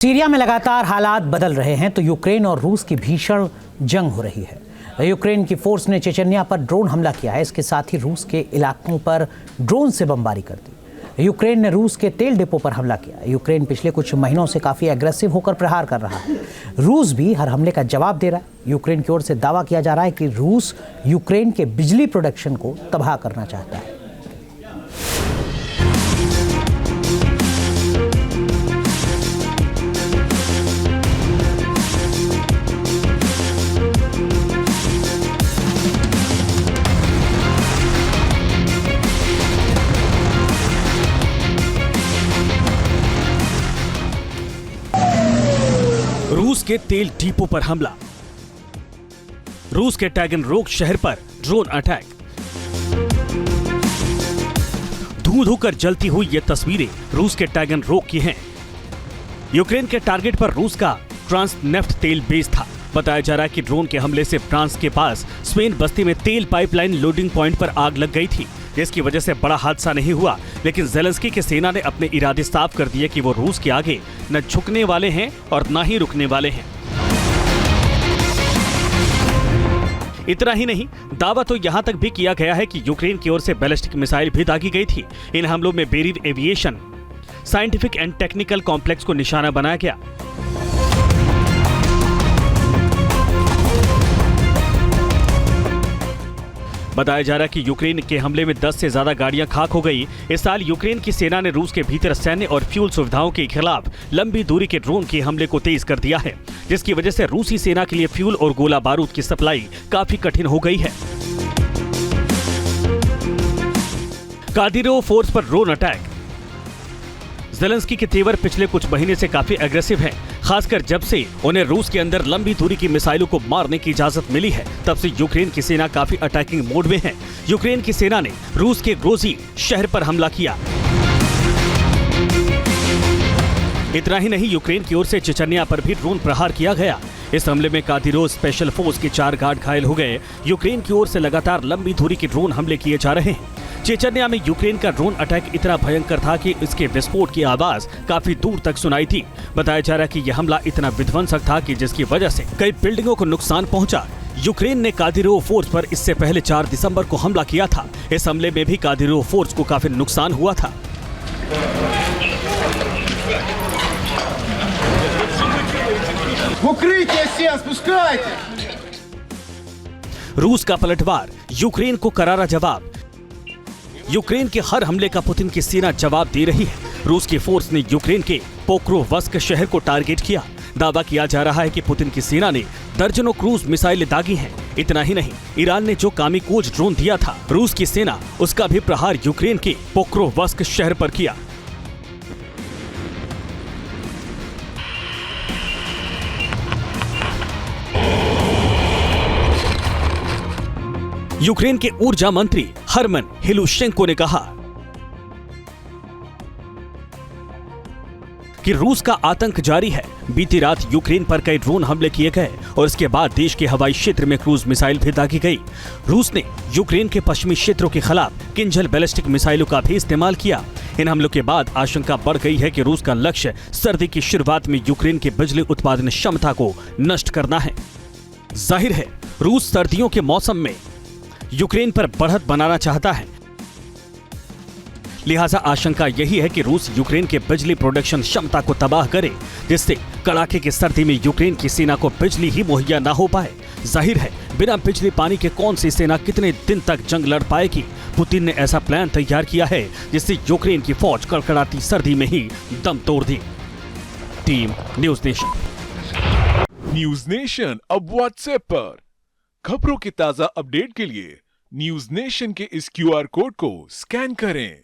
Syria में लगातार हालात बदल रहे हैं तो यूक्रेन और रूस की भीषण जंग हो रही है। यूक्रेन की फोर्स ने चेचन्या पर ड्रोन हमला किया है। इसके साथ ही रूस के इलाकों पर ड्रोन से बमबारी कर दी। यूक्रेन ने रूस के तेल डिपो पर हमला किया। यूक्रेन पिछले कुछ महीनों से काफी एग्रेसिव होकर प्रहार कर रहा है। रूस भी हर हमले का जवाब दे रहा है। यूक्रेन की ओर से दावा किया जा रहा है कि रूस यूक्रेन के बिजली प्रोडक्शन को तबाह करना चाहता है। रूस के तेल डिपो पर हमला। रूस के टैगनरोग शहर पर ड्रोन अटैक। धुआं होकर जलती हुई ये तस्वीरें रूस के टैगनरोग की हैं। यूक्रेन के टारगेट पर रूस का ट्रांसनेफ्ट तेल बेस था। बताया जा रहा है कि ड्रोन के हमले से फ्रांस के पास स्पेन बस्ती में तेल पाइपलाइन लोडिंग पॉइंट पर आग लग गई थी, जिसकी वजह से बड़ा हादसा नहीं हुआ। लेकिन ज़ेलेंस्की की सेना ने अपने इरादे साफ कर दिए कि वो रूस के आगे न झुकने वाले हैं और न ही रुकने वाले हैं। इतना ही नहीं, दावा तो यहां तक भी किया गया है कि यूक्रेन की ओर से बैलिस्टिक मिसाइल भी दागी गई थी। इन हमलों में beryl aviation, scientific and technical complex को निशाना बनाया गया। बताया जा रहा है कि यूक्रेन के हमले में 10 से ज्यादा गाड़ियां खाक हो गई। इस साल यूक्रेन की सेना ने रूस के भीतर सैन्य और फ्यूल सुविधाओं के खिलाफ लंबी दूरी के ड्रोन के हमले को तेज कर दिया है, जिसकी वजह से रूसी सेना के लिए फ्यूल और गोला बारूद की सप्लाई काफी कठिन हो गई है। कादिरोव फोर्स पर ड्रोन अटैक। ज़ेलेंस्की के तेवर पिछले कुछ महीने से काफी एग्रेसिव हैं, खासकर जब से उन्हें रूस के अंदर लंबी दूरी की मिसाइलों को मारने की इजाजत मिली है। तब से यूक्रेन की सेना काफी अटैकिंग मोड में है। यूक्रेन की सेना ने रूस के ग्रोजी शहर पर हमला किया। इतना ही नहीं, यूक्रेन की ओर से चेचन्या पर भी ड्रोन प्रहार किया गया। इस हमले में कादिरोव स्पेशल फोर्स के 4 गार्ड घायल हो गए। यूक्रेन की ओर से लगातार लंबी दूरी के ड्रोन हमले किए जा रहे हैं। चेचन्या में यूक्रेन का ड्रोन अटैक इतना भयंकर था कि इसके विस्फोट की आवाज काफी दूर तक सुनाई थी। बताया जा रहा है कि यह हमला इतना विध्वंसक था कि जिसकी वजह से कई बिल्डिंगों को नुकसान पहुंचा। यूक्रेन ने कादिरोव फोर्स पर इससे पहले 4 दिसंबर को हमला किया था। इस हमले में भी कादिरोव फोर्स को काफी नुकसान हुआ था। रूस का पलटवार, यूक्रेन को करारा जवाब। यूक्रेन के हर हमले का पुतिन की सेना जवाब दे रही है। रूस की फोर्स ने यूक्रेन के पोक्रोवस्क शहर को टारगेट किया। दावा किया जा रहा है कि पुतिन की सेना ने दर्जनों क्रूज मिसाइलें दागी हैं। इतना ही नहीं, ईरान ने जो कामिकोज ड्रोन दिया था, रूस की सेना उसका भी प्रहार यूक्रेन के पोक्रोवस्क शहर पर किया। यूक्रेन के ऊर्जा मंत्री हरमन हिलुशेंको ने कहा कि रूस का आतंक जारी है। बीती रात यूक्रेन पर कई ड्रोन हमले किए गए और इसके बाद देश के हवाई क्षेत्र में क्रूज मिसाइल भी दागी गई। रूस ने यूक्रेन के पश्चिमी क्षेत्रों के खिलाफ किंजल बैलिस्टिक मिसाइलों का भी इस्तेमाल किया। इन हमलों के बाद आशंका बढ़ गई है कि रूस का लक्ष्य सर्दी की शुरुआत में यूक्रेन की बिजली उत्पादन क्षमता को नष्ट करना है। जाहिर है, रूस सर्दियों के मौसम में यूक्रेन पर बढ़त बनाना चाहता है। लिहाजा आशंका यही है कि रूस यूक्रेन के बिजली प्रोडक्शन क्षमता को तबाह करे, जिससे कड़ाके की सर्दी में यूक्रेन की सेना को बिजली ही मुहैया ना हो पाए। जाहिर है, बिना बिजली पानी के कौन सी सेना कितने दिन तक जंग लड़ पाएगी। पुतिन ने ऐसा प्लान तैयार किया है जिससे यूक्रेन की फौज कड़कड़ाती सर्दी में ही दम तोड़ दी। Team news nation. News nation अब व्हाट्सएप पर खबरों के ताजा अपडेट के लिए न्यूज नेशन के इस QR कोड को स्कैन करें।